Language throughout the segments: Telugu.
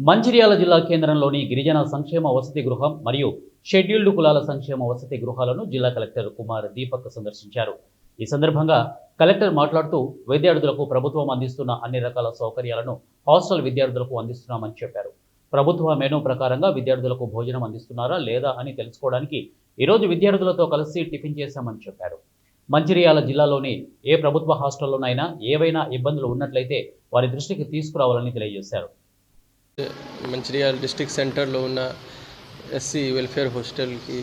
మంచిర్యాల జిల్లా కేంద్రంలోని గిరిజన సంక్షేమ వసతి గృహం మరియు షెడ్యూల్డ్ కులాల సంక్షేమ వసతి గృహాలను జిల్లా కలెక్టర్ కుమార్ దీపక్ సందర్శించారు. ఈ సందర్భంగా కలెక్టర్ మాట్లాడుతూ విద్యార్థులకు ప్రభుత్వం అందిస్తున్న అన్ని రకాల సౌకర్యాలను హాస్టల్ విద్యార్థులకు అందిస్తున్నామని చెప్పారు. ప్రభుత్వ మెనూ ప్రకారంగా విద్యార్థులకు భోజనం అందిస్తున్నారా లేదా అని తెలుసుకోవడానికి ఈరోజు విద్యార్థులతో కలిసి టిఫిన్ చేశామని చెప్పారు. మంచిర్యాల జిల్లాలోని ఏ ప్రభుత్వ హాస్టల్లోనైనా ఏవైనా ఇబ్బందులు ఉన్నట్లయితే వారి దృష్టికి తీసుకురావాలని తెలియజేశారు. మంచిర్యాల డిస్ట్రిక్ట్ సెంటర్లో ఉన్న ఎస్సీ వెల్ఫేర్ హాస్టల్కి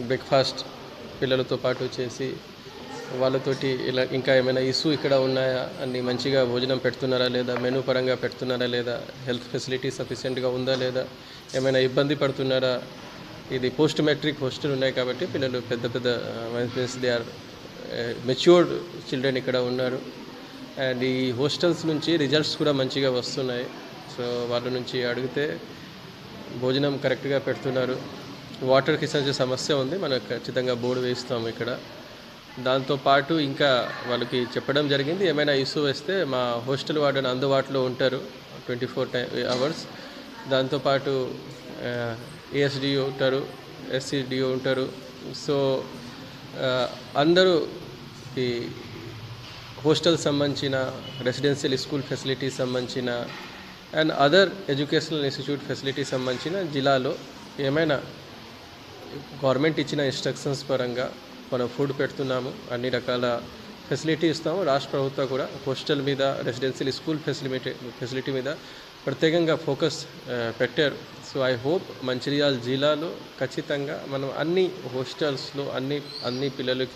బ్రేక్ఫాస్ట్ పిల్లలతో పాటు చేసి వాళ్ళతోటి ఇలా ఇంకా ఏమైనా ఇష్యూ ఇక్కడ ఉన్నాయా అన్ని మంచిగా భోజనం పెడుతున్నారా లేదా, మెనూ పరంగా పెడుతున్నారా లేదా, హెల్త్ ఫెసిలిటీ సఫిషియెంట్గా ఉందా లేదా, ఏమైనా ఇబ్బంది పడుతున్నారా. ఇది పోస్ట్ మెట్రిక్ హాస్టల్ ఉన్నాయి కాబట్టి పిల్లలు పెద్ద పెద్ద దే ఆర్ మెచ్యూర్డ్ చిల్డ్రన్ ఇక్కడ ఉన్నారు. అండ్ ఈ హాస్టల్స్ నుంచి రిజల్ట్స్ కూడా మంచిగా వస్తున్నాయి. సో వాళ్ళ నుంచి అడిగితే భోజనం కరెక్ట్గా పెడుతున్నారు. వాటర్కి సంబంధించిన సమస్య ఉంది, మనం ఖచ్చితంగా బోర్డు వేస్తాము ఇక్కడ. దాంతోపాటు ఇంకా వాళ్ళకి చెప్పడం జరిగింది, ఏమైనా ఇష్యూ వస్తే మా హాస్టల్ వార్డెన్ అందుబాటులో ఉంటారు 24 hours. దాంతోపాటు ఏఎస్డిఓ ఉంటారు, ఎస్సిడిఓ ఉంటారు. సో అందరూ ఈ హాస్టల్ సంబంధించిన రెసిడెన్షియల్ స్కూల్ ఫెసిలిటీస్ సంబంధించిన and other educational institute facilities సంబంధించిన జిల్లాలో ఏమైనా గవర్నమెంట్ ఇచ్చిన ఇన్స్ట్రక్షన్స్ పరంగా మనం ఫుడ్ పెడుతున్నాము, అన్ని రకాల ఫెసిలిటీ ఇస్తాము. రాష్ట్ర ప్రభుత్వం కూడా హాస్టల్ మీద రెసిడెన్షియల్ స్కూల్ ఫెసిలిటీ మీద ప్రత్యేకంగా ఫోకస్ పెట్టారు. సో ఐ హోప్ మంచిర్యాల జిల్లాలో ఖచ్చితంగా మనం అన్ని హాస్టల్స్లో అన్ని పిల్లలకి